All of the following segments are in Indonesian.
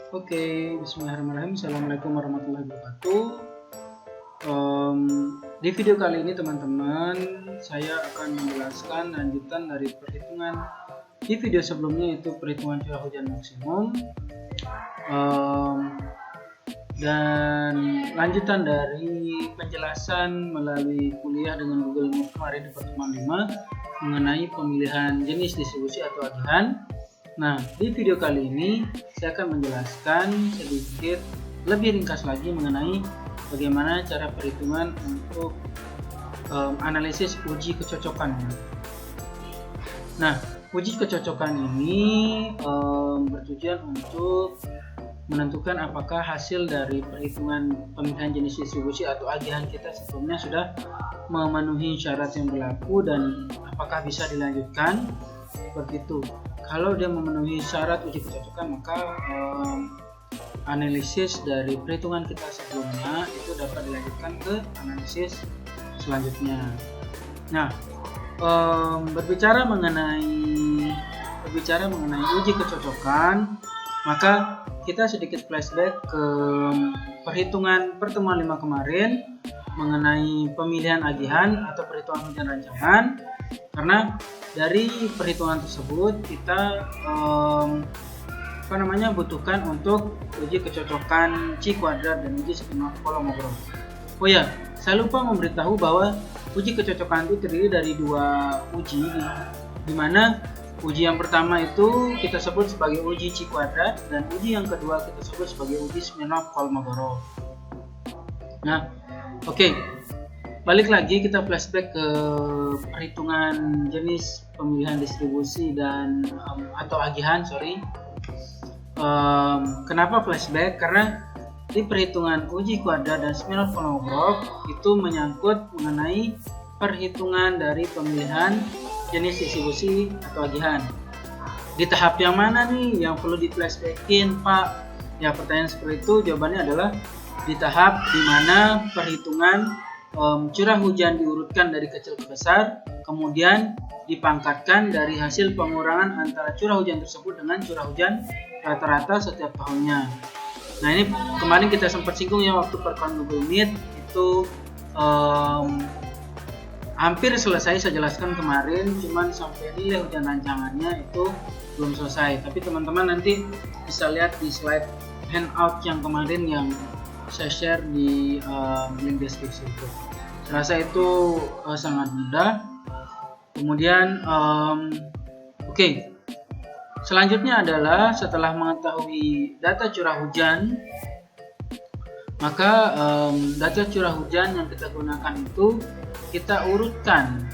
Oke, bismillahirrahmanirrahim. Assalamualaikum warahmatullahi wabarakatuh. Di video kali ini teman-teman, saya akan menjelaskan lanjutan dari perhitungan di video sebelumnya, yaitu perhitungan curah hujan maksimum, dan lanjutan dari penjelasan melalui kuliah dengan Google Meet kemarin di pertemuan 5 mengenai pemilihan jenis distribusi atau agihan. Nah, di video kali ini saya akan menjelaskan sedikit lebih ringkas lagi mengenai bagaimana cara perhitungan untuk analisis uji kecocokan. Nah, uji kecocokan ini bertujuan untuk menentukan apakah hasil dari perhitungan pemilihan jenis distribusi atau agihan kita sebelumnya sudah memenuhi syarat yang berlaku dan apakah bisa dilanjutkan seperti itu. Kalau dia memenuhi syarat uji kecocokan, maka analisis dari perhitungan kita sebelumnya itu dapat dilanjutkan ke analisis selanjutnya. Nah, berbicara mengenai uji kecocokan, maka kita sedikit flashback ke perhitungan pertemuan 5 kemarin mengenai pemilihan agihan atau perhitungan hujan rancangan, karena dari perhitungan tersebut kita butuhkan untuk uji kecocokan C kuadrat dan uji skema Kolmogorov. Oh ya, saya lupa memberitahu bahwa uji kecocokan itu terdiri dari dua uji, di mana uji yang pertama itu kita sebut sebagai uji C kuadrat dan uji yang kedua kita sebut sebagai uji Smirnov-Kolmogorov. Nah, oke. Balik lagi, kita flashback ke perhitungan jenis pemilihan distribusi dan atau agihan, kenapa flashback? Karena di perhitungan uji kuadrat dan Smirnov-Kolmogorov itu menyangkut mengenai perhitungan dari pemilihan jenis distribusi atau agihan. Di tahap yang mana nih yang perlu di flashbackin, Pak? Ya, pertanyaan seperti itu jawabannya adalah di tahap di mana perhitungan curah hujan diurutkan dari kecil ke besar, kemudian dipangkatkan dari hasil pengurangan antara curah hujan tersebut dengan curah hujan rata-rata setiap tahunnya. Nah, ini kemarin kita sempat singgung ya waktu pertemuan Google Meet itu hampir selesai saya jelaskan kemarin, cuman sampai nilai hujan rancangannya itu belum selesai. Tapi teman-teman nanti bisa lihat di slide handout yang kemarin yang saya share di link deskripsi itu. Saya rasa itu sangat mudah. Kemudian oke. Selanjutnya adalah setelah mengetahui data curah hujan, maka data curah hujan yang kita gunakan itu kita urutkan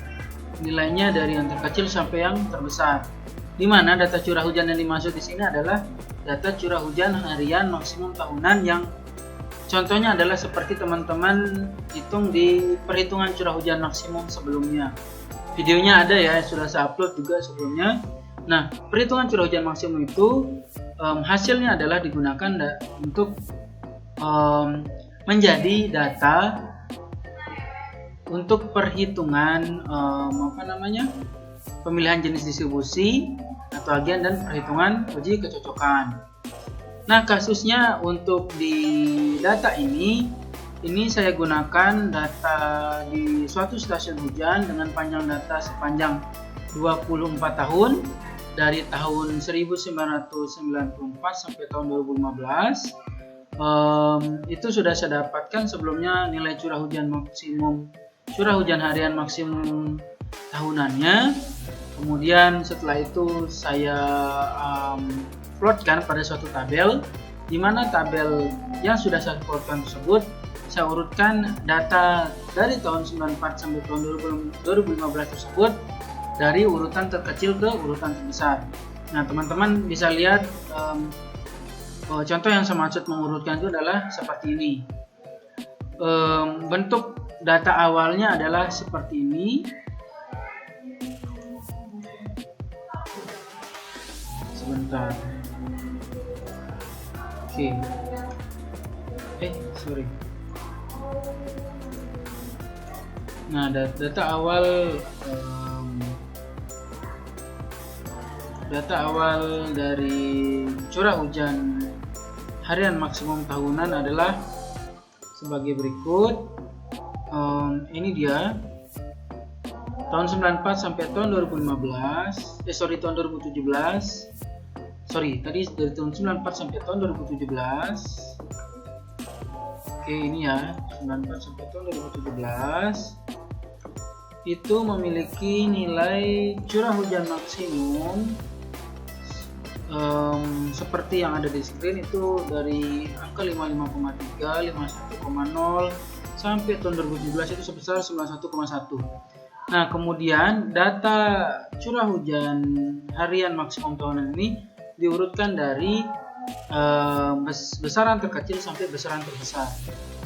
nilainya dari yang terkecil sampai yang terbesar. Di mana data curah hujan yang dimaksud di sini adalah data curah hujan harian maksimum tahunan yang contohnya adalah seperti teman-teman hitung di perhitungan curah hujan maksimum sebelumnya. Videonya ada ya, sudah saya upload juga sebelumnya. Nah, perhitungan curah hujan maksimum itu hasilnya adalah digunakan untuk menjadi data untuk perhitungan pemilihan jenis distribusi atau agihan dan perhitungan uji kecocokan. Nah, kasusnya untuk di data ini saya gunakan data di suatu stasiun hujan dengan panjang data sepanjang 24 tahun dari tahun 1994 sampai tahun 2015. Itu sudah saya dapatkan sebelumnya nilai curah hujan harian maksimum tahunannya. Kemudian setelah itu saya plotkan pada suatu tabel, di mana tabel yang sudah saya plotkan tersebut saya urutkan data dari tahun 94 sampai tahun 2015 tersebut dari urutan terkecil ke urutan terbesar. Nah, teman-teman bisa lihat contoh yang saya maksud mengurutkan itu adalah seperti ini. Bentuk data awalnya adalah seperti ini. Sebentar. Oke. Nah, data awal dari curah hujan harian maksimum tahunan adalah sebagai berikut. Ini dia tahun 94 sampai tahun 2015, tahun 2017. Tadi dari tahun 94 sampai tahun 2017. Oke, ini ya, 94 sampai tahun 2017 itu memiliki nilai curah hujan maksimum seperti yang ada di screen, itu dari angka 55,3, 51,0 sampai tahun 2017 itu sebesar 91,1. Nah, kemudian data curah hujan harian maksimum tahunan ini diurutkan dari besaran terkecil sampai besaran terbesar,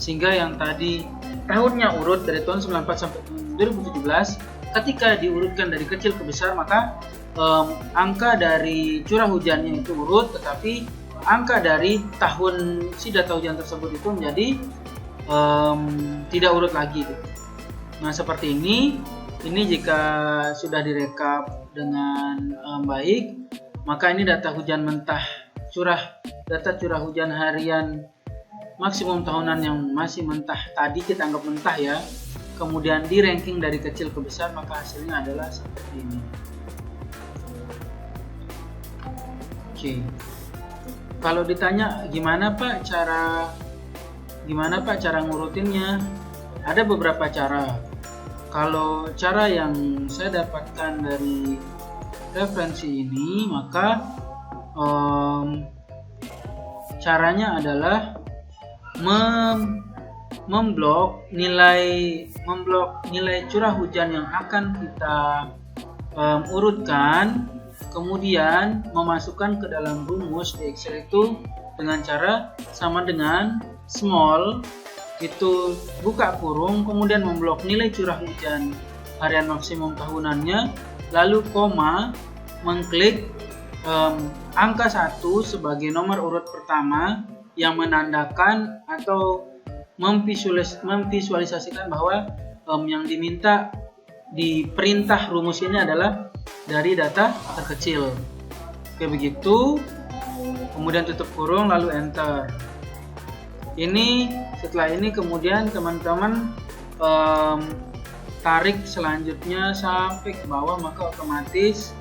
sehingga yang tadi tahunnya urut dari tahun 94 sampai 2017, ketika diurutkan dari kecil ke besar, maka angka dari curah hujannya itu urut, tetapi angka dari tahun si data hujan tersebut itu menjadi tidak urut lagi. Nah, seperti ini jika sudah direkap dengan baik, maka ini data hujan mentah data curah hujan harian maksimum tahunan yang masih mentah tadi, kita anggap mentah ya, kemudian di ranking dari kecil ke besar, maka hasilnya adalah seperti ini. Oke. Kalau ditanya gimana Pak cara ngurutinnya? Ada beberapa cara. Kalau cara yang saya dapatkan dari referensi ini, maka caranya adalah memblok nilai curah hujan yang akan kita urutkan, kemudian memasukkan ke dalam rumus di Excel itu dengan cara sama dengan small, itu buka kurung, kemudian memblok nilai curah hujan harian maksimum tahunannya, lalu koma, mengklik angka 1 sebagai nomor urut pertama yang menandakan atau memvisualisasikan bahwa yang diminta di perintah rumus ini adalah dari data terkecil. Oke, begitu. Kemudian tutup kurung lalu enter. Setelah ini kemudian teman-teman tarik selanjutnya sampai ke bawah, maka otomatis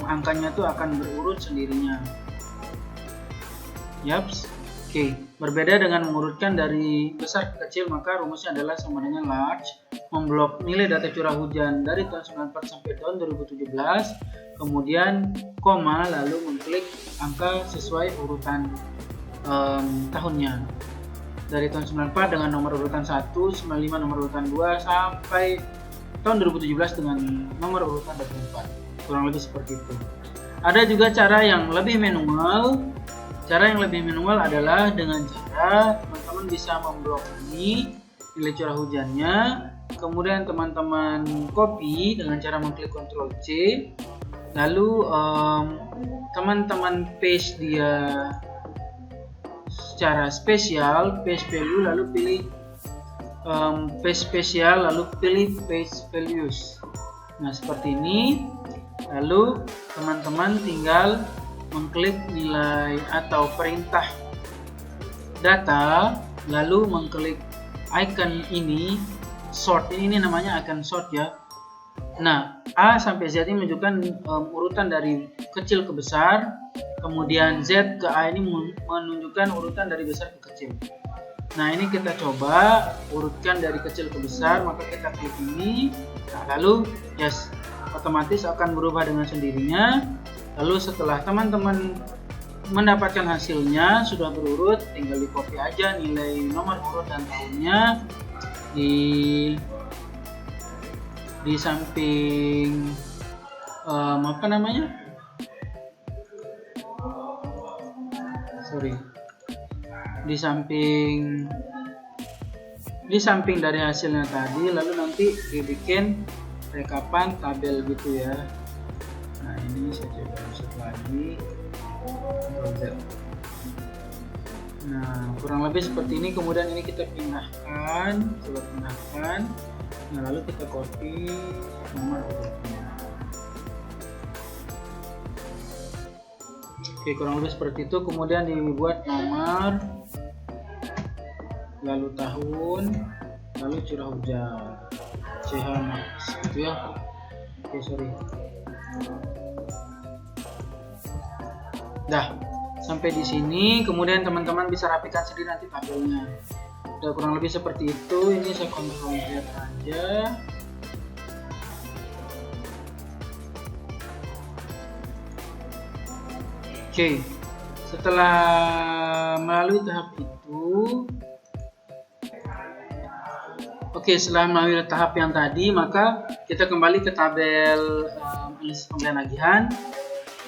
angkanya itu akan berurut sendirinya. Yaps. Oke, berbeda dengan mengurutkan dari besar ke kecil, maka rumusnya adalah sama dengan large, memblok nilai data curah hujan dari tahun 94 sampai tahun 2017, kemudian koma, lalu mengklik angka sesuai urutan tahunnya. Dari tahun 94 dengan nomor urutan 1, 95 nomor urutan 2, sampai tahun 2017 dengan nomor urutan 24. Kurang lebih seperti itu. Ada juga cara yang lebih manual. Cara yang lebih manual adalah dengan cara teman-teman bisa memblok ini nilai curah hujannya, kemudian teman-teman copy dengan cara mengklik Ctrl C, lalu teman-teman paste dia secara spesial, paste value, lalu pilih paste spesial, lalu pilih paste values. Nah, seperti ini. Lalu teman-teman tinggal mengklik nilai atau perintah data, lalu mengklik icon ini, sort, ini namanya icon sort ya. Nah, A sampai Z ini menunjukkan urutan dari kecil ke besar, kemudian Z ke A ini menunjukkan urutan dari besar ke kecil. Nah, ini kita coba urutkan dari kecil ke besar, maka kita klik ini, nah, lalu yes, otomatis akan berubah dengan sendirinya. Lalu setelah teman-teman mendapatkan hasilnya sudah berurut, tinggal di copy aja nilai nomor urut dan tahunnya di samping di samping dari hasilnya tadi, lalu nanti dibikin rekapan tabel gitu ya. Nah, ini saya coba masuk lagi, Ctrl Z. Nah, kurang lebih seperti ini. Kemudian ini kita pindahkan, coba pindahkan. Nah, lalu kita copy nomor urutnya. Oke, kurang lebih seperti itu. Kemudian dibuat nomor, lalu tahun, lalu curah hujan, CH max gitu ya. Oke, sorry. Dah, sampai di sini. Kemudian teman-teman bisa rapikan sendiri nanti tabelnya. Udah kurang lebih seperti itu. Ini saya kontrol Z aja. Oke, setelah melalui tahap itu, setelah melalui tahap yang tadi, maka kita kembali ke tabel analisis pembelian agihan.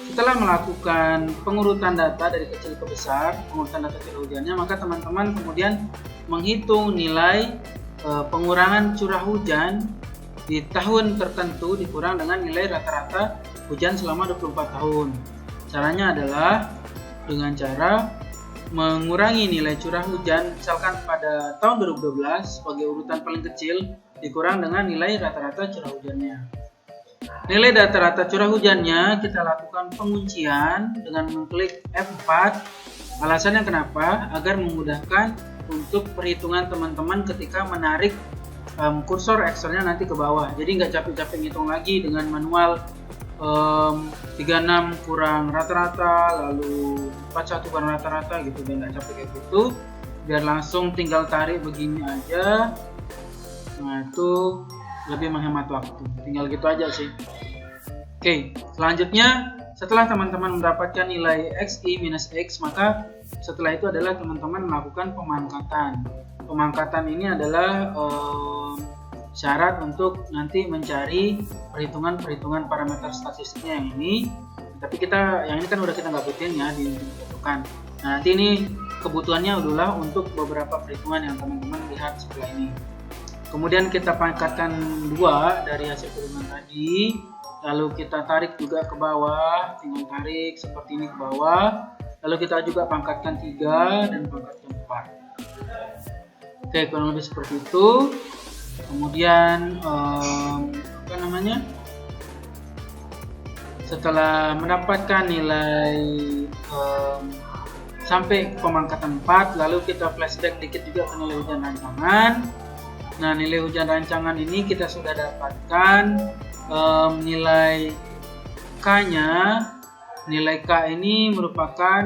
Setelah melakukan pengurutan data dari kecil ke besar, pengurutan data curah hujannya, maka teman-teman kemudian menghitung nilai pengurangan curah hujan di tahun tertentu dikurang dengan nilai rata-rata hujan selama 24 tahun. Caranya adalah dengan cara mengurangi nilai curah hujan, misalkan pada tahun 2012 sebagai urutan paling kecil dikurang dengan nilai rata-rata curah hujannya. Nilai rata-rata curah hujannya kita lakukan penguncian dengan mengklik F4. Alasannya kenapa? Agar memudahkan untuk perhitungan teman-teman ketika menarik kursor Excelnya nanti ke bawah. Jadi nggak capek-capek ngitung lagi dengan manual 36 kurang rata-rata, lalu 41 kurang rata-rata gitu, biar nggak capek kayak gitu, biar langsung tinggal tarik begini aja. Nah, itu lebih menghemat waktu, tinggal gitu aja sih. Oke, selanjutnya setelah teman-teman mendapatkan nilai XI minus X, maka setelah itu adalah teman-teman melakukan pemangkatan. Pemangkatan ini adalah syarat untuk nanti mencari perhitungan parameter statistiknya yang ini. Tapi yang ini kan udah kita nggak butuhin ya ditentukan. Nah, nanti ini kebutuhannya adalah untuk beberapa perhitungan yang teman-teman lihat sebelah ini. Kemudian kita pangkatkan 2 dari hasil perhitungan tadi, lalu kita tarik juga ke bawah, tinggal tarik seperti ini ke bawah, lalu kita juga pangkatkan 3 dan pangkatkan 4. Oke, kurang lebih seperti itu. Kemudian setelah mendapatkan nilai sampai pemangkatan 4, lalu kita flashback dikit juga ke nilai hujan rancangan. Nah, nilai hujan rancangan ini kita sudah dapatkan nilai K-nya. Nilai K ini merupakan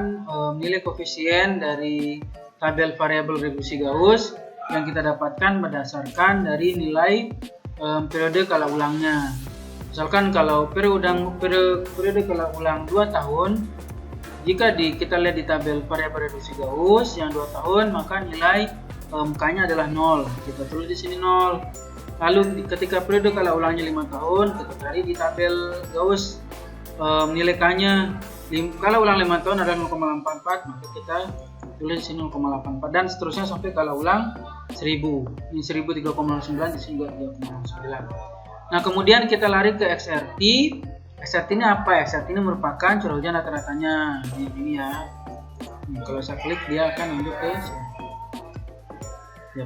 nilai koefisien dari tabel variabel reduksi Gauss yang kita dapatkan berdasarkan dari nilai periode kala ulangnya. Misalkan kalau periode kala ulang 2 tahun, jika kita lihat di tabel variabel reduksi Gauss yang 2 tahun, maka nilai K-nya adalah 0. Kita tulis di sini 0. Lalu ketika periode kala ulangnya 5 tahun, kita cari di tabel Gauss nilai K-nya kala ulang 5 tahun adalah 0,84, maka kita tulis di sini 0,84 dan seterusnya sampai kala ulang 1000. Ini 1000 3,09, di sini juga 3,09. Nah, kemudian kita lari ke XRT. XRT ini apa? XRT ini merupakan curah hujan rata-ratanya. Ini ya. Kalau saya klik dia akan nunjuk ke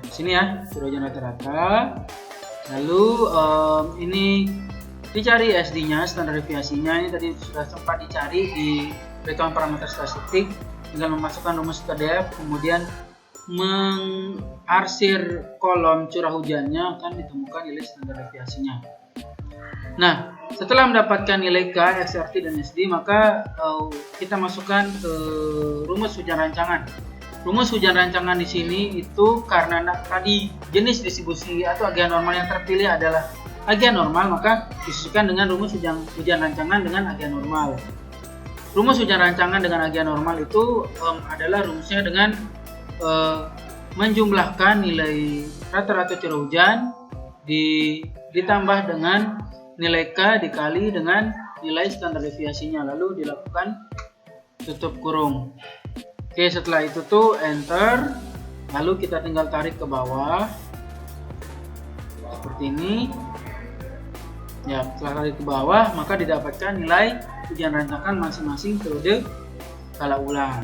sini ya, curah hujan rata-rata. Lalu ini dicari SD-nya, standar deviasinya. Ini tadi sudah sempat dicari di perhitungan parameter statistik. Tinggal memasukkan rumus PDF, kemudian mengarsir kolom curah hujannya, akan ditemukan nilai standar deviasinya. Nah, setelah mendapatkan nilai K, XRT, dan SD, maka kita masukkan ke rumus hujan rancangan. Rumus hujan rancangan di sini itu karena tadi jenis distribusi atau agian normal yang terpilih adalah agian normal, maka disesuaikan dengan rumus hujan rancangan dengan agian normal. Rumus hujan rancangan dengan agian normal itu adalah rumusnya dengan menjumlahkan nilai rata-rata curah hujan ditambah dengan nilai K dikali dengan nilai standar deviasinya, lalu dilakukan tutup kurung. Oke, setelah itu tuh enter, lalu kita tinggal tarik ke bawah seperti ini. Ya, setelah tarik ke bawah maka didapatkan nilai hujan rancangan masing-masing periode kala ulang.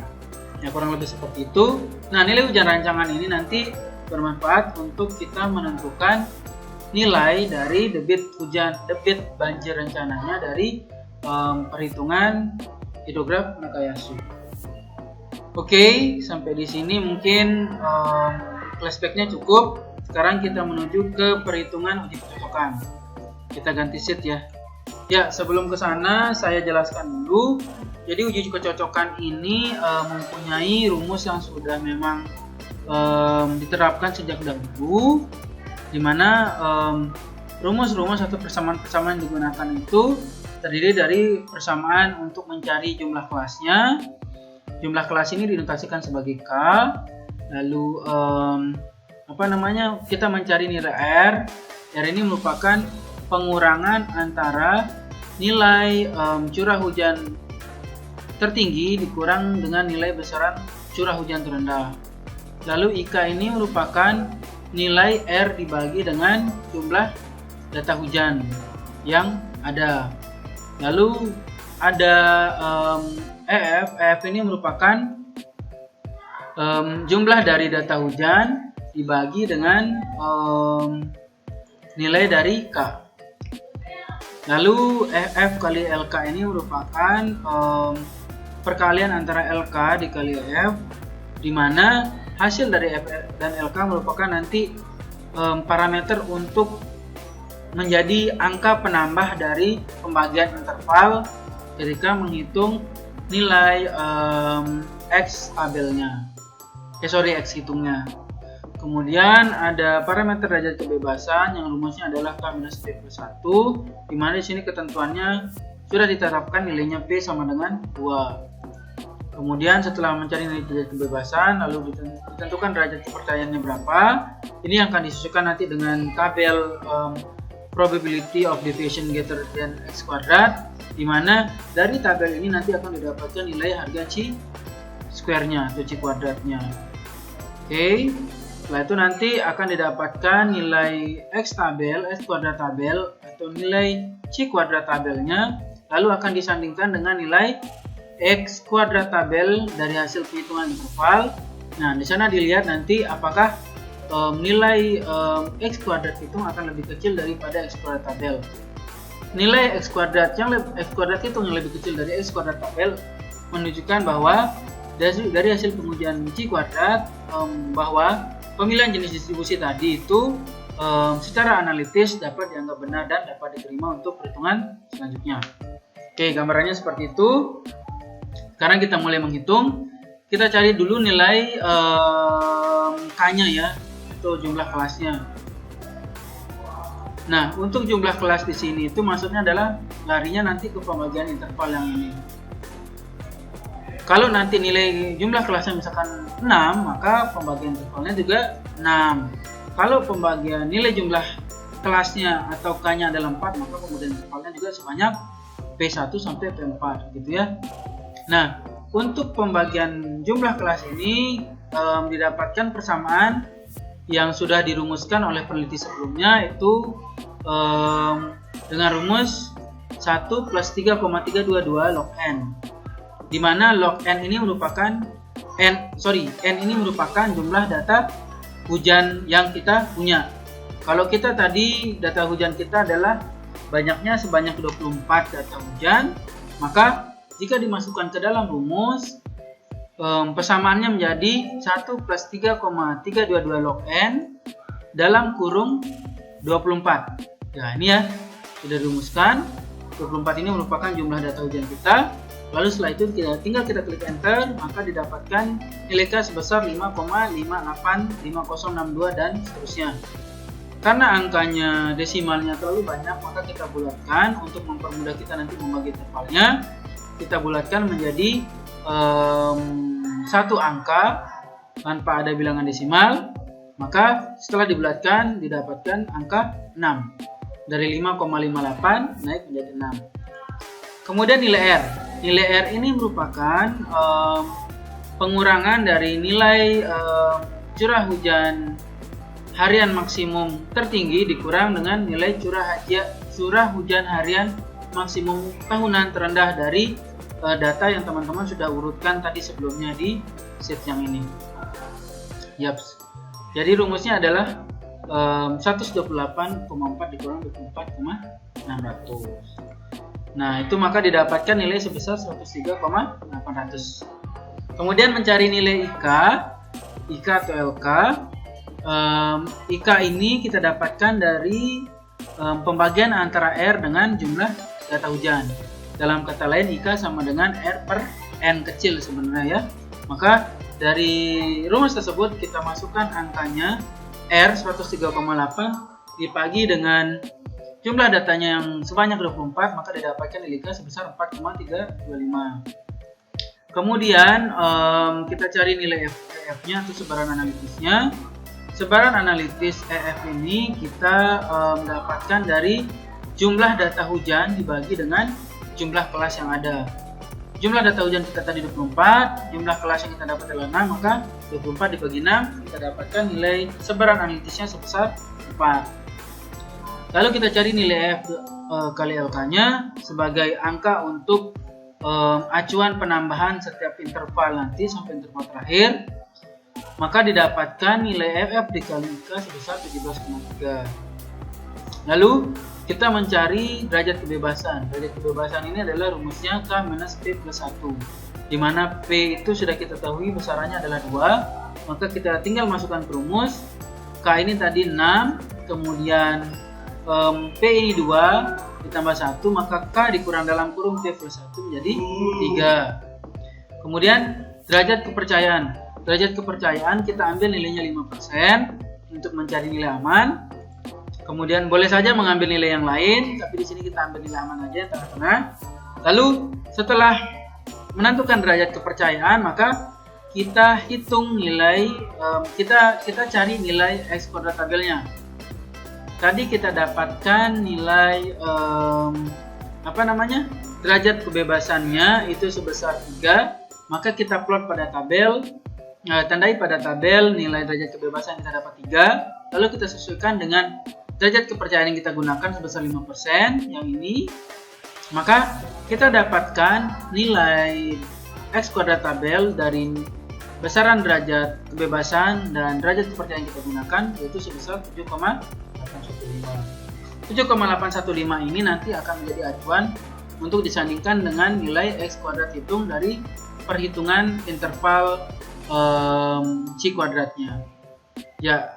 Ya, kurang lebih seperti itu. Nah, nilai hujan rancangan ini nanti bermanfaat untuk kita menentukan nilai dari debit banjir rencananya dari perhitungan hidrograf Nakayasu. Oke, sampai di sini mungkin flashbacknya cukup. Sekarang kita menuju ke perhitungan uji kecocokan. Kita ganti sheet ya. Ya, sebelum ke sana saya jelaskan dulu. Jadi uji kecocokan ini mempunyai rumus yang sudah memang diterapkan sejak dahulu, di mana rumus-rumus atau persamaan-persamaan yang digunakan itu terdiri dari persamaan untuk mencari jumlah kelasnya. Jumlah kelas ini dinotasikan sebagai K. Lalu kita mencari nilai R. R ini merupakan pengurangan antara nilai curah hujan tertinggi dikurang dengan nilai besaran curah hujan terendah. Lalu IK ini merupakan nilai R dibagi dengan jumlah data hujan yang ada. Lalu ada EF. EF ini merupakan jumlah dari data hujan dibagi dengan nilai dari K. Lalu EF kali LK ini merupakan perkalian antara LK dikali EF, di mana hasil dari EF dan LK merupakan nanti parameter untuk menjadi angka penambah dari pembagian interval ketika menghitung nilai X tabelnya. X hitungnya. Kemudian ada parameter derajat kebebasan yang rumusnya adalah K-P+1, di mana di sini ketentuannya sudah diterapkan nilainya P sama dengan 2. Kemudian setelah mencari nilai derajat kebebasan, lalu ditentukan derajat kepercayaannya berapa. Ini akan disesuaikan nanti dengan tabel probability of deviation greater than X kuadrat, di mana dari tabel ini nanti akan didapatkan nilai harga C square-nya atau C kuadratnya. Oke, setelah itu nanti akan didapatkan nilai X tabel, X kuadrat tabel atau nilai C kuadrat tabelnya, lalu akan disandingkan dengan nilai X kuadrat tabel dari hasil perhitungan interval. Nah, di sana dilihat nanti apakah nilai X kuadrat hitung akan lebih kecil daripada X kuadrat tabel. Nilai X kuadrat hitung yang lebih kecil dari X kuadrat tabel menunjukkan bahwa dari hasil pengujian C kuadrat bahwa pemilihan jenis distribusi tadi itu secara analitis dapat dianggap benar dan dapat diterima untuk perhitungan selanjutnya. Oke, gambarannya seperti itu. Sekarang kita mulai menghitung. Kita cari dulu nilai K-nya ya, atau jumlah kelasnya. Nah, untuk jumlah kelas di sini itu maksudnya adalah larinya nanti ke pembagian interval yang ini. Kalau nanti nilai jumlah kelasnya misalkan 6, maka pembagian intervalnya juga 6. Kalau pembagian nilai jumlah kelasnya atau K-nya adalah 4, maka pembagian intervalnya juga sebanyak P1 sampai P4 gitu ya. Nah, untuk pembagian jumlah kelas ini didapatkan persamaan yang sudah dirumuskan oleh peneliti sebelumnya, itu dengan rumus 1 plus 3,322 log N, di mana log N ini merupakan N ini merupakan jumlah data hujan yang kita punya. Kalau kita tadi data hujan kita adalah banyaknya sebanyak 24 data hujan, maka jika dimasukkan ke dalam rumus, persamaannya menjadi 1 plus 3,322 log N dalam kurung 24. Ya, ini ya, sudah dirumuskan. 24 ini merupakan jumlah data hujan kita. Lalu setelah itu tinggal kita klik enter, maka didapatkan nilai K sebesar 5,585062 dan seterusnya. Karena angkanya desimalnya terlalu banyak, maka kita bulatkan untuk mempermudah kita nanti membagi intervalnya. Kita bulatkan menjadi satu angka tanpa ada bilangan desimal, maka setelah dibulatkan didapatkan angka 6. Dari 5,58 naik menjadi 6. Kemudian nilai R. Nilai R ini merupakan pengurangan dari nilai curah hujan harian maksimum tertinggi dikurang dengan nilai curah hujan harian maksimum tahunan terendah dari data yang teman-teman sudah urutkan tadi sebelumnya di sheet yang ini. Yaps. Jadi rumusnya adalah 128,4 dikurang 24,600. Nah, itu maka didapatkan nilai sebesar 103,800. Kemudian mencari nilai IK atau LK. IK ini kita dapatkan dari pembagian antara R dengan jumlah data hujan. Dalam kata lain, IK sama dengan R per N kecil sebenarnya ya. Maka dari rumus tersebut kita masukkan angkanya R 103,8 dibagi dengan jumlah datanya yang sebanyak 24, maka didapatkan nilai IK sebesar 4,325. Kemudian kita cari nilai EF-nya atau sebaran analitisnya. Sebaran analitis EF ini kita mendapatkan dari jumlah data hujan dibagi dengan jumlah kelas yang ada. Jumlah data hujan kita tadi 24, jumlah kelas yang kita dapat adalah 6, maka 24 dibagi 6 kita dapatkan nilai sebaran analitisnya sebesar 4. Lalu kita cari nilai EF kali LK-nya sebagai angka untuk acuan penambahan setiap interval nanti sampai interval terakhir. Maka didapatkan nilai EF dikali IK sebesar 17,3. Lalu kita mencari derajat kebebasan. Derajat kebebasan ini adalah rumusnya K minus P plus 1. Di mana P itu sudah kita tahu besarannya adalah 2. Maka kita tinggal masukkan ke rumus. K ini tadi 6, kemudian P ini 2 ditambah 1, maka K dikurang dalam kurung P plus 1 menjadi 3. Kemudian derajat kepercayaan. Derajat kepercayaan kita ambil nilainya 5% untuk mencari nilai aman. Kemudian boleh saja mengambil nilai yang lain, tapi di sini kita ambil nilai aman aja tengah-tengah. Lalu setelah menentukan derajat kepercayaan, maka kita hitung nilai, kita cari nilai X kuadrat tabelnya. Tadi kita dapatkan nilai derajat kebebasannya itu sebesar 3, maka kita plot pada tabel. Tandai pada tabel nilai derajat kebebasan kita dapat 3, lalu kita sesuaikan dengan derajat kepercayaan yang kita gunakan sebesar 5% yang ini, maka kita dapatkan nilai X kuadrat tabel dari besaran derajat kebebasan dan derajat kepercayaan yang kita gunakan yaitu sebesar 7,815. 7,815 ini nanti akan menjadi acuan untuk disandingkan dengan nilai X kuadrat hitung dari perhitungan interval C kuadratnya. Ya,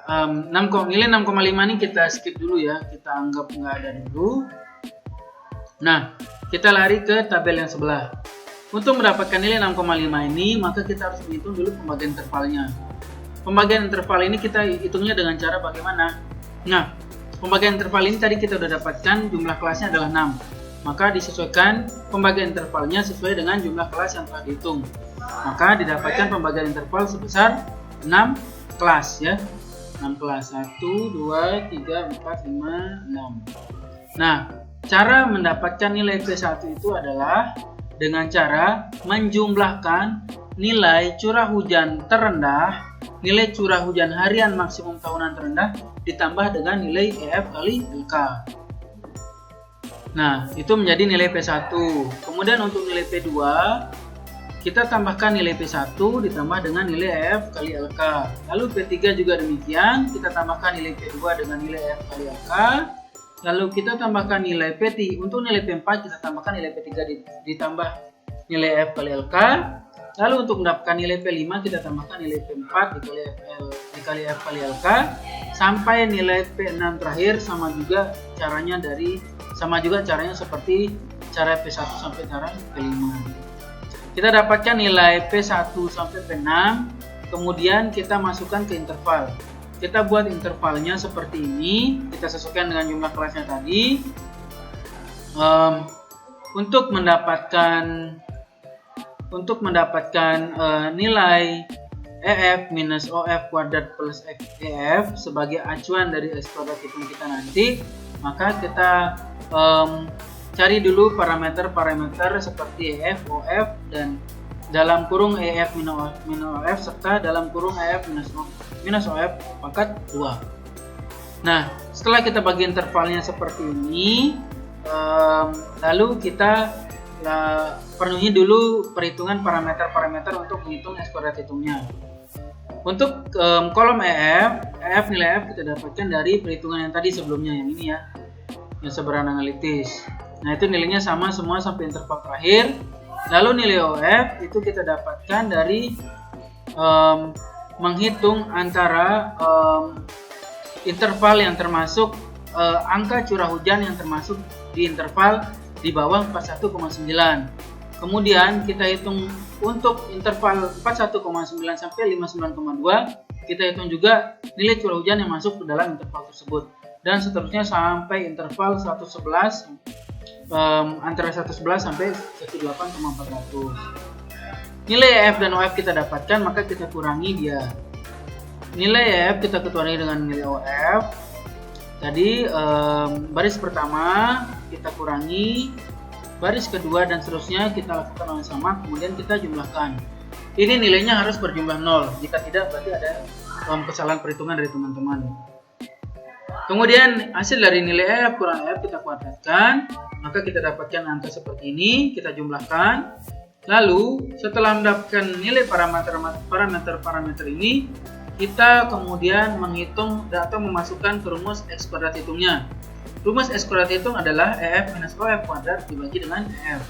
nilai 6,5 ini kita skip dulu ya, kita anggap nggak ada dulu. Nah, kita lari ke tabel yang sebelah. Untuk mendapatkan nilai 6,5 ini, maka kita harus menghitung dulu pembagian intervalnya. Pembagian interval ini kita hitungnya dengan cara bagaimana? Nah, pembagian interval ini tadi kita sudah dapatkan jumlah kelasnya adalah 6. Maka disesuaikan pembagian intervalnya sesuai dengan jumlah kelas yang telah dihitung. Maka didapatkan pembagian interval sebesar 6 kelas ya. 6 kelas. 1, 2, 3, 4, 5, 6. Nah, cara mendapatkan nilai P1 itu adalah dengan cara menjumlahkan nilai curah hujan terendah, nilai curah hujan harian maksimum tahunan terendah ditambah dengan nilai EF kali LK. Nah, itu menjadi nilai P1. Kemudian untuk nilai P2, kita tambahkan nilai P1 ditambah dengan nilai EF kali LK. Lalu P3 juga demikian, kita tambahkan nilai P2 dengan nilai EF kali LK. Lalu kita tambahkan nilai P3. Untuk nilai P4 kita tambahkan nilai P3 ditambah nilai EF kali LK. Lalu untuk mendapatkan nilai P5 kita tambahkan nilai P4 dikali F kali LK sampai nilai P6 terakhir sama juga caranya seperti cara P1 sampai cara P5. Kita dapatkan nilai P1 sampai P6, kemudian kita masukkan ke interval. Kita buat intervalnya seperti ini, kita sesuaikan dengan jumlah kelasnya tadi. Untuk mendapatkan nilai EF minus OF kuadrat plus EF sebagai acuan dari X kuadrat hitung kita nanti, maka kita cari dulu parameter-parameter seperti EF, OF, dan dalam kurung EF minus OF serta dalam kurung EF minus OF pangkat 2. Nah, setelah kita bagi intervalnya seperti ini, lalu kita penuhi dulu perhitungan parameter-parameter untuk menghitung X kuadrat hitungnya. Untuk kolom EF, nilai EF kita dapatkan dari perhitungan yang tadi sebelumnya, yang ini ya, yang sebaran analitis. Nah, itu nilainya sama semua sampai interval terakhir. Lalu nilai OF itu kita dapatkan dari menghitung antara interval yang termasuk angka curah hujan yang termasuk di interval di bawah 41,9. Kemudian kita hitung untuk interval 41,9 sampai 59,2, kita hitung juga nilai curah hujan yang masuk ke dalam interval tersebut. Dan seterusnya sampai interval 111, antara 111 sampai 18,400. Nilai EF dan OF kita dapatkan, maka kita kurangi dia. Nilai EF kita kurangi dengan nilai OF. Tadi baris pertama kita kurangi, baris kedua dan seterusnya kita lakukan hal yang sama, kemudian kita jumlahkan. Ini nilainya harus berjumlah 0. Jika tidak, berarti ada kesalahan perhitungan dari teman-teman. Kemudian hasil dari nilai EF kurang EF kita kuadratkan, maka kita dapatkan angka seperti ini. Kita jumlahkan. Lalu setelah mendapatkan nilai parameter ini, kita kemudian menghitung atau memasukkan ke rumus X kuadrat hitungnya. Rumus X kuadrat hitung adalah EF minus OF kuadrat dibagi dengan EF.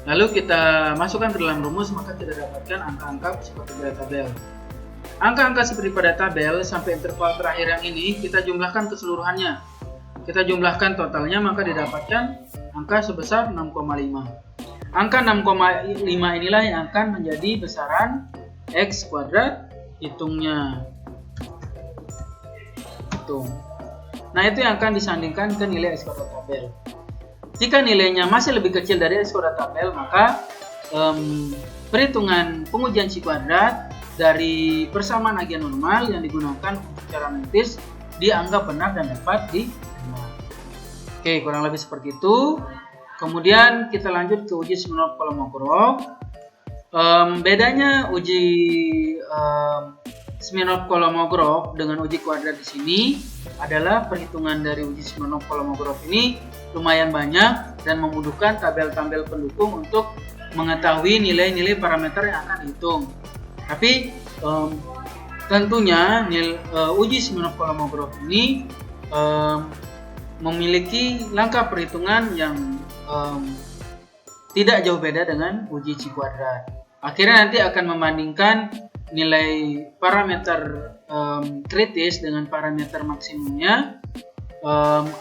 Lalu kita masukkan ke dalam rumus, maka kita dapatkan angka-angka seperti pada tabel. Angka-angka seperti pada tabel sampai interval terakhir yang ini kita jumlahkan keseluruhannya. Kita jumlahkan totalnya, maka didapatkan angka sebesar 6,5. Angka 6,5 inilah yang akan menjadi besaran X kuadrat hitungnya. Nah, itu yang akan disandingkan ke nilai X kuadrat tabel. Jika nilainya masih lebih kecil dari X kuadrat tabel, maka perhitungan pengujian C kuadrat dari persamaan agian normal yang digunakan untuk cara mentis dianggap benar dan dapat diterima. Oke, kurang lebih seperti itu. Kemudian kita lanjut ke uji Smirnov-Kolmogorov. Bedanya uji Smirnov-Kolmogorov dengan uji kuadrat di sini adalah perhitungan dari uji Smirnov-Kolmogorov ini lumayan banyak dan memudahkan tabel-tabel pendukung untuk mengetahui nilai-nilai parameter yang akan dihitung. Tapi tentunya uji Smirnov-Kolmogorov ini memiliki langkah perhitungan yang tidak jauh beda dengan uji C kuadrat. Akhirnya nanti akan membandingkan nilai parameter kritis dengan parameter maksimumnya,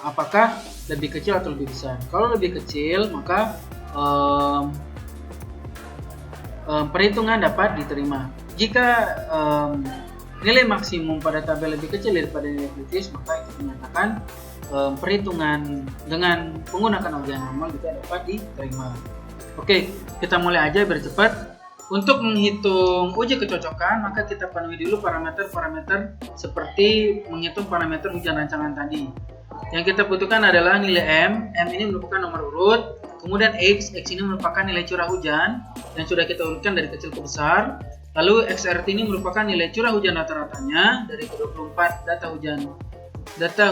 apakah lebih kecil atau lebih besar. Kalau lebih kecil, maka perhitungan dapat diterima. Jika nilai maksimum pada tabel lebih kecil daripada nilai kritis, maka itu menyatakan perhitungan dengan menggunakan agian normal juga dapat diterima. Oke, kita mulai aja biar cepat. Untuk menghitung uji kecocokan, maka kita penuhi dulu parameter-parameter seperti menghitung parameter hujan rancangan tadi. Yang kita butuhkan adalah nilai M ini merupakan nomor urut, kemudian X ini merupakan nilai curah hujan yang sudah kita urutkan dari kecil ke besar. Lalu XRT ini merupakan nilai curah hujan rata-ratanya dari ke-24 data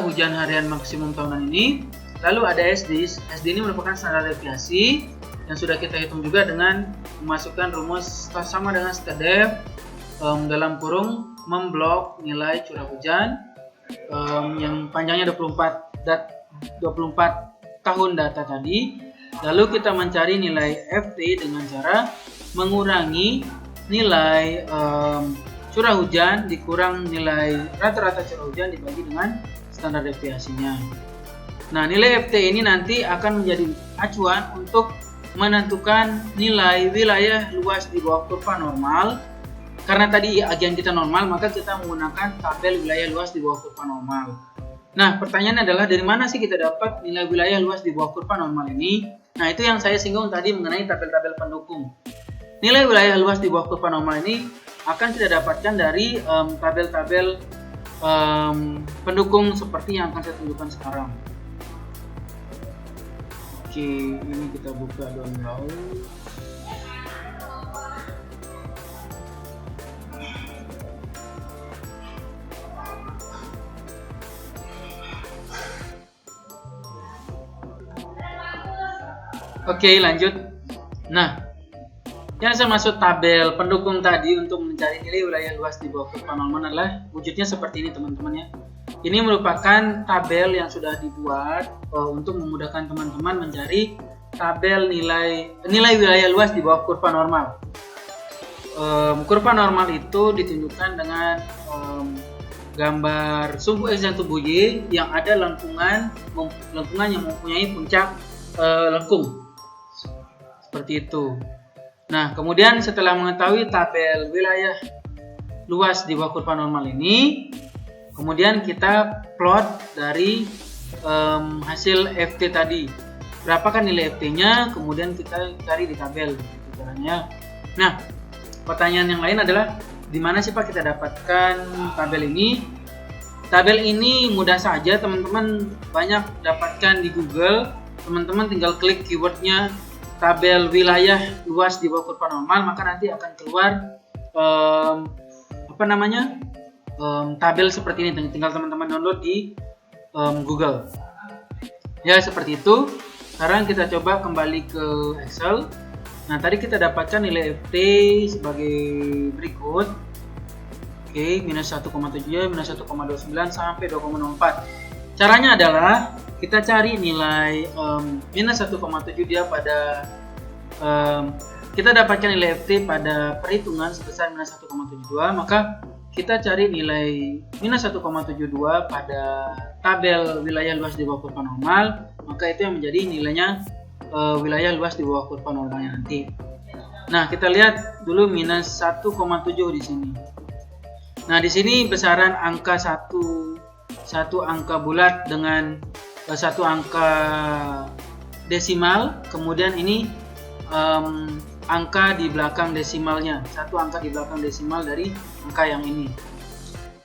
hujan harian maksimum tahunan ini. Lalu ada SD ini merupakan standar deviasi yang sudah kita hitung juga dengan memasukkan rumus sama dengan STDEV dalam kurung memblok nilai curah hujan yang panjangnya 24 tahun data tadi. Lalu kita mencari nilai FT dengan cara mengurangi nilai curah hujan dikurang nilai rata-rata curah hujan dibagi dengan standar deviasinya. Nah, nilai FT ini nanti akan menjadi acuan untuk menentukan nilai wilayah luas di bawah kurva normal. Karena tadi agian kita normal, maka kita menggunakan tabel wilayah luas di bawah kurva normal. Nah, pertanyaannya adalah dari mana sih kita dapat nilai wilayah luas di bawah kurva normal ini? Nah, itu yang saya singgung tadi mengenai tabel-tabel pendukung. Nilai wilayah luas di bawah kurva normal ini akan kita dapatkan dari tabel-tabel pendukung seperti yang akan saya tunjukkan sekarang. Oke, ini kita buka download. Oke, lanjut. Nah, yang saya maksud tabel pendukung tadi untuk mencari nilai wilayah luas di bawah kurva normal adalah wujudnya seperti ini, teman-teman ya. Ini merupakan tabel yang sudah dibuat untuk memudahkan teman-teman mencari tabel nilai wilayah luas di bawah kurva normal. Kurva normal itu ditunjukkan dengan gambar sumbu X dan sumbu Y yang ada lengkungan yang mempunyai puncak lengkung seperti itu. Nah, kemudian setelah mengetahui tabel wilayah luas di bawah kurva normal ini, kemudian kita plot dari hasil FT tadi. Berapakah nilai FT-nya? Kemudian kita cari di tabel caranya. Nah, pertanyaan yang lain adalah di mana sih Pak kita dapatkan tabel ini? Tabel ini mudah saja teman-teman banyak dapatkan di Google. Teman-teman tinggal klik keywordnya tabel wilayah luas di bawah kurva normal, maka nanti akan keluar tabel seperti ini. Tinggal teman-teman download di Google. Ya seperti itu. Sekarang kita coba kembali ke Excel. Nah, tadi kita dapatkan nilai FT sebagai berikut. Oke, minus 1,7, minus 1,29 sampai 2,04. Caranya adalah kita cari nilai minus 1,7 dia pada kita dapatkan nilai FT pada perhitungan sebesar minus 1,72, maka kita cari nilai minus 1,72 pada tabel wilayah luas di bawah kurva normal, maka itu yang menjadi nilainya wilayah luas di bawah kurva normalnya nanti. Nah, kita lihat dulu minus 1,7 di sini. Nah, di sini besaran angka satu angka bulat dengan satu angka desimal, kemudian ini angka di belakang desimalnya, satu angka di belakang desimal dari angka yang ini.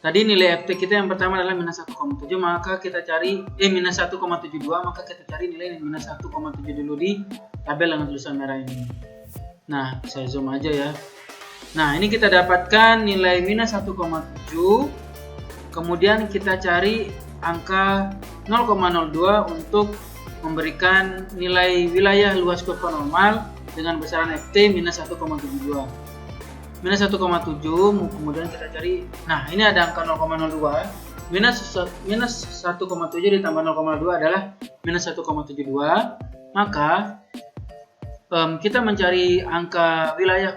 Tadi nilai FT kita yang pertama adalah minus 1,7, maka kita cari minus 1,72, maka kita cari nilai minus 1,7 dulu di tabel dengan tulisan merah ini. Nah, saya zoom aja ya. Nah, ini kita dapatkan nilai minus 1,7, kemudian kita cari angka 0,02 untuk memberikan nilai wilayah luas kurva normal dengan besaran FT minus 1,72. Minus 1,7, kemudian kita cari, nah ini ada angka 0,02, minus 1,7 ditambah 0,2 adalah minus 1,72, maka kita mencari angka wilayah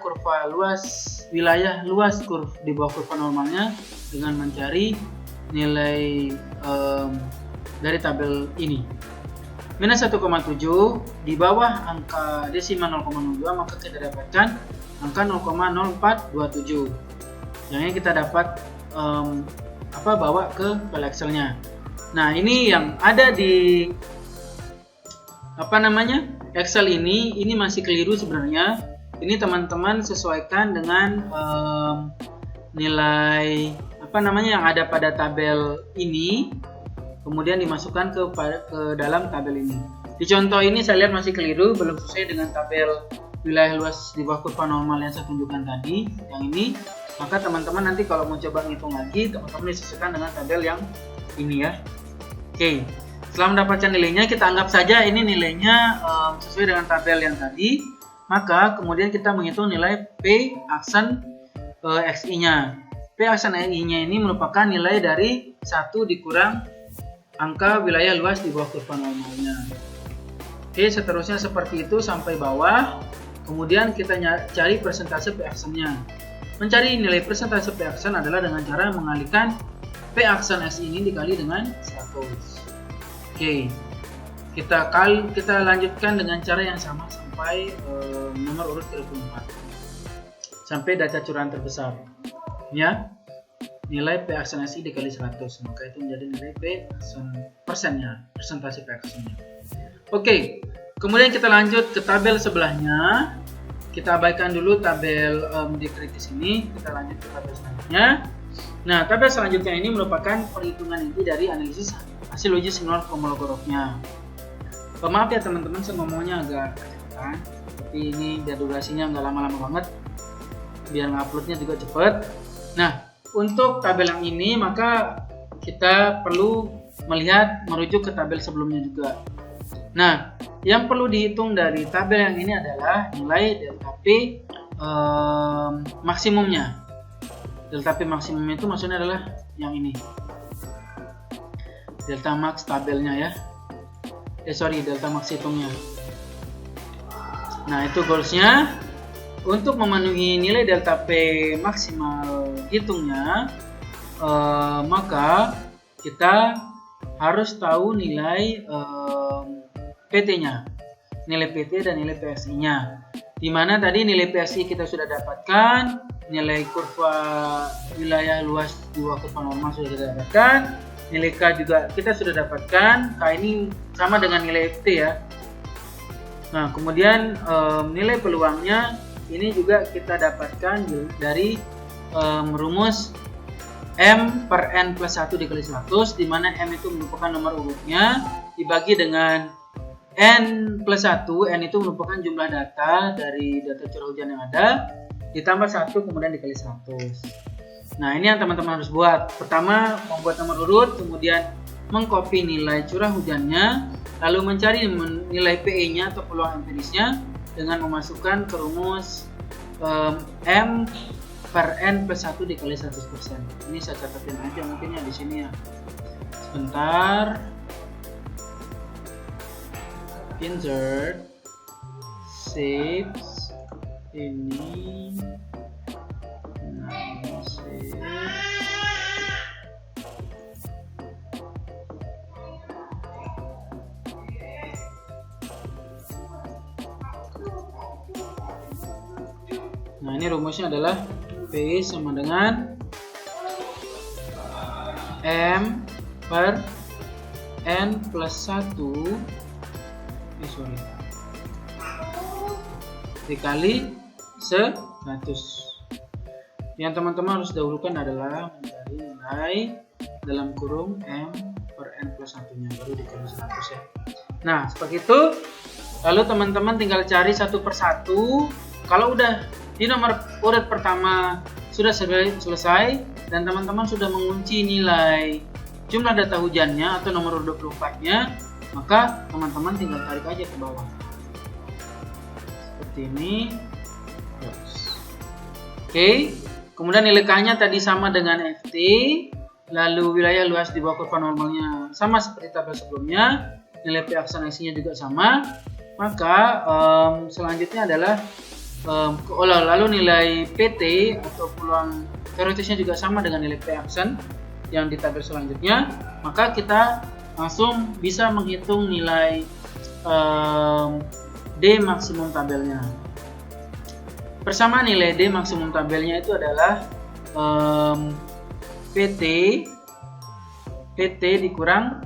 luas di bawah kurva normalnya dengan mencari nilai dari tabel ini. Minus 1,7 di bawah angka desimal 0,02, maka kita dapatkan angka 0,0427. Yang ini kita dapat bawa ke file Excel-nya. Nah, ini yang ada di Excel ini masih keliru sebenarnya. Ini teman-teman sesuaikan dengan nilai yang ada pada tabel ini, kemudian dimasukkan ke dalam tabel ini. Di contoh ini saya lihat masih keliru, belum sesuai dengan tabel wilayah luas di bawah kurva normal yang saya tunjukkan tadi, yang ini. Maka teman-teman nanti kalau mau coba ngitung lagi, teman-teman disesuaikan dengan tabel yang ini ya. Oke, setelah mendapatkan nilainya, kita anggap saja ini nilainya sesuai dengan tabel yang tadi. Maka kemudian kita menghitung nilai P aksen XI-nya. P aksen XI-nya ini merupakan nilai dari 1 dikurang angka wilayah luas di bawah kurva normalnya. Oke, seterusnya seperti itu sampai bawah. Kemudian kita cari persentase P aksennya. Mencari nilai persentase P aksen adalah dengan cara mengalihkan P aksen S ini dikali dengan 100. Oke, kita lanjutkan dengan cara yang sama sampai nomor urut 34 sampai data curahan terbesar ya. Nilai P aksen SI dikali 100, maka itu menjadi nilai P aksen persennya, persentase P aksennya. Oke, kemudian kita lanjut ke tabel sebelahnya. Kita abaikan dulu tabel di kritis ini, kita lanjut ke tabel selanjutnya. Nah, tabel selanjutnya ini merupakan perhitungan inti dari analisis hasil uji simulan Kolmogorov-nya. Maaf ya teman-teman, saya ngomongnya agak kecepatan, tapi ini biar durasinya nggak lama-lama banget, biar nguploadnya juga cepet. Nah, untuk tabel yang ini maka kita perlu merujuk ke tabel sebelumnya juga. Nah, yang perlu dihitung dari tabel yang ini adalah nilai delta P maksimumnya. Delta P maksimumnya itu maksudnya adalah yang ini. delta max tabelnya ya. Delta max hitungnya. Nah, itu goalsnya. Untuk memenuhi nilai delta P maksimal hitungnya, maka kita harus tahu nilai PT-nya, nilai PT dan nilai PSI-nya. Dimana tadi nilai PSI kita sudah dapatkan, nilai kurva wilayah luas dua kurva normal sudah kita dapatkan, nilai K juga kita sudah dapatkan. K ini sama dengan nilai FT ya. Nah, kemudian nilai peluangnya ini juga kita dapatkan dari rumus M per N plus 1 dikali 100, di mana M itu merupakan nomor urutnya dibagi dengan N plus 1. N itu merupakan jumlah data dari data curah hujan yang ada, ditambah 1 kemudian dikali 100. Nah, ini yang teman-teman harus buat. Pertama, membuat nomor urut, kemudian mengcopy nilai curah hujannya, lalu mencari nilai PE-nya atau peluang empirisnya dengan memasukkan ke rumus M per N plus 1 dikali 100%. Ini saya catatin aja mungkin ya di sini ya. Sebentar. Insert, save, ini, nah, save. Nah, ini rumusnya adalah P sama dengan M per N plus 1 dikali 100. Yang teman-teman harus dahulukan adalah mencari nilai dalam kurung M per N plus 1 nya, baru dikali 100 ya. Nah, seperti itu. Lalu teman-teman tinggal cari satu persatu. Kalau udah di nomor urut pertama sudah selesai dan teman-teman sudah mengunci nilai jumlah data hujannya atau nomor urut 24-nya, maka teman-teman tinggal tarik aja ke bawah. Seperti ini. Oke. Kemudian nilai K-nya tadi sama dengan FT, lalu wilayah luas di bawah kurva normalnya sama seperti tabel sebelumnya, nilai P akselerasinya juga sama. Maka selanjutnya adalah lalu nilai PT atau peluang teoretisnya juga sama dengan nilai P aksen yang di tabel selanjutnya, maka kita langsung bisa menghitung nilai D maksimum tabelnya. Bersama nilai D maksimum tabelnya itu adalah PT dikurang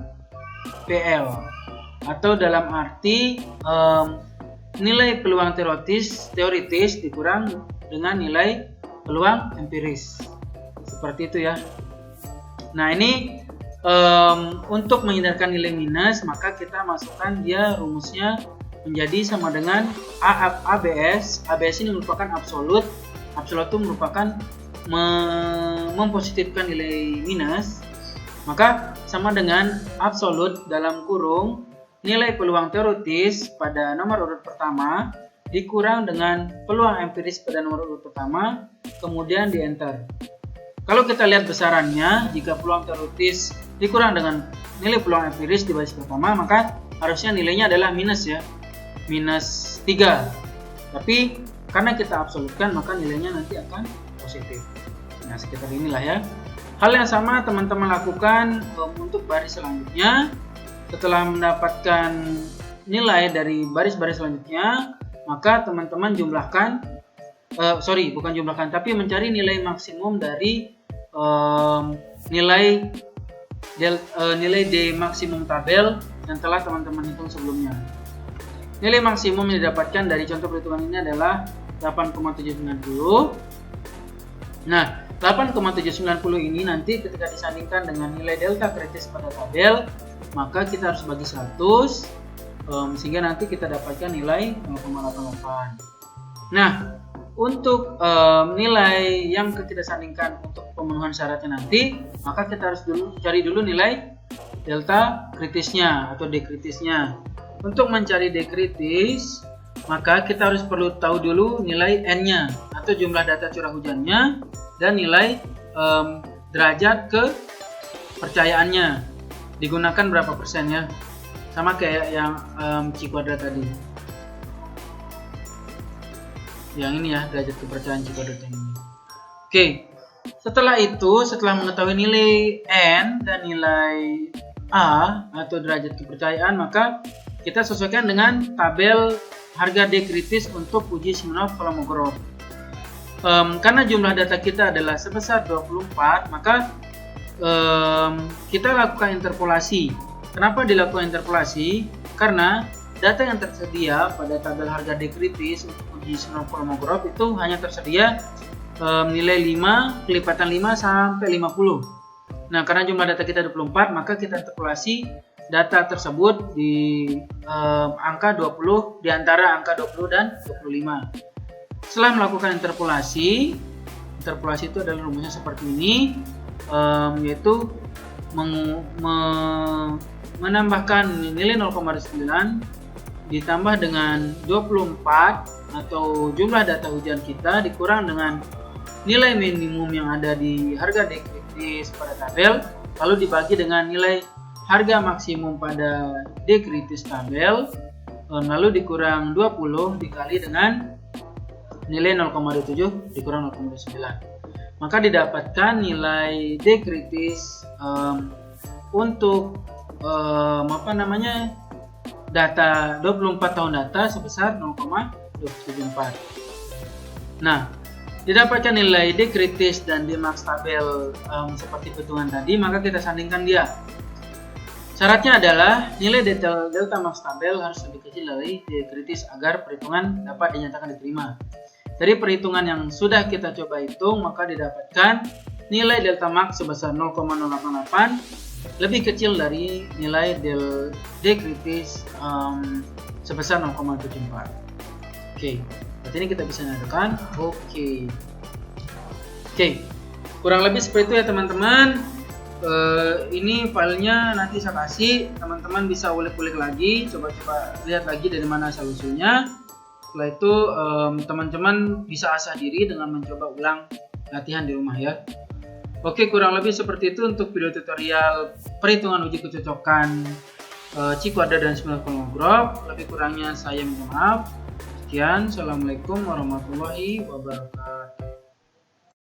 PL, atau dalam arti nilai peluang teoritis dikurang dengan nilai peluang empiris. Seperti itu ya. Nah, ini untuk menghindarkan nilai minus, maka kita masukkan dia rumusnya menjadi sama dengan ABS. ABS ini merupakan absolut. Absolut itu merupakan mempositifkan nilai minus. Maka sama dengan absolut dalam kurung nilai peluang teoritis pada nomor urut pertama dikurang dengan peluang empiris pada nomor urut pertama, kemudian di enter. Kalau kita lihat besarannya, jika peluang teoritis dikurang dengan nilai peluang empiris di baris pertama, maka harusnya nilainya adalah minus ya, minus 3. Tapi karena kita absolutkan, maka nilainya nanti akan positif. Nah, sekitar inilah ya. Hal yang sama teman-teman lakukan untuk baris selanjutnya. Setelah mendapatkan nilai dari baris-baris selanjutnya, maka teman-teman tapi mencari nilai maksimum dari nilai D maksimum tabel yang telah teman-teman hitung sebelumnya. Nilai maksimum yang didapatkan dari contoh perhitungan ini adalah 8,790. Nah, 8,790 ini nanti ketika disandingkan dengan nilai delta kritis pada tabel, maka kita harus bagi 100 sehingga nanti kita dapatkan nilai 0,88. Nah, untuk nilai yang kita sandingkan untuk pemenuhan syaratnya nanti, maka kita harus cari dulu nilai delta kritisnya atau D kritisnya. Untuk mencari D kritis, maka kita harus perlu tahu dulu nilai N-nya atau jumlah data curah hujannya dan nilai derajat kepercayaannya. digunakan berapa persen ya, sama kayak yang C kuadrat tadi, yang ini ya, derajat kepercayaan C kuadrat yang ini. Oke, setelah itu, setelah mengetahui nilai N dan nilai A atau derajat kepercayaan, maka kita sesuaikan dengan tabel harga D kritis untuk uji Smirnov Kolmogorov. Karena jumlah data kita adalah sebesar 24, maka kita lakukan interpolasi. Kenapa dilakukan interpolasi? Karena data yang tersedia pada tabel harga D kritis untuk uji Smirnov Kolmogorov itu hanya tersedia nilai 5, kelipatan 5 sampai 50. Nah, karena jumlah data kita 24, maka kita interpolasi data tersebut di angka 20, di antara angka 20 dan 25. Setelah melakukan interpolasi itu adalah rumusnya seperti ini, yaitu menambahkan nilai 0,9 ditambah dengan 24 atau jumlah data hujan kita dikurang dengan nilai minimum yang ada di harga D kritis pada tabel, lalu dibagi dengan nilai harga maksimum pada D kritis tabel, lalu dikurang 20 dikali dengan nilai 0,27 dikurang 0,9, maka didapatkan nilai D kritis untuk data 24 tahun data sebesar 0,274. Nah, didapatkan nilai D kritis dan D max tabel seperti hitungan tadi, maka kita sandingkan dia. Syaratnya adalah nilai delta max tabel harus lebih kecil dari D kritis agar perhitungan dapat dinyatakan diterima. Dari perhitungan yang sudah kita coba hitung, maka didapatkan nilai delta max sebesar 0,088 lebih kecil dari nilai D kritis sebesar 0,74. Oke, berarti ini kita bisa nyatakan oke. Kurang lebih seperti itu ya teman-teman. Ini filenya nanti saya kasih, teman-teman bisa ulik-ulik lagi, coba-coba lihat lagi dari mana asal usulnya. Setelah itu teman-teman bisa asah diri dengan mencoba ulang latihan di rumah ya. Oke, kurang lebih seperti itu untuk video tutorial perhitungan uji kecocokan C kuadrat dan Smirnov Kolmogorov. Lebih kurangnya saya minta maaf. Sekian, assalamualaikum warahmatullahi wabarakatuh.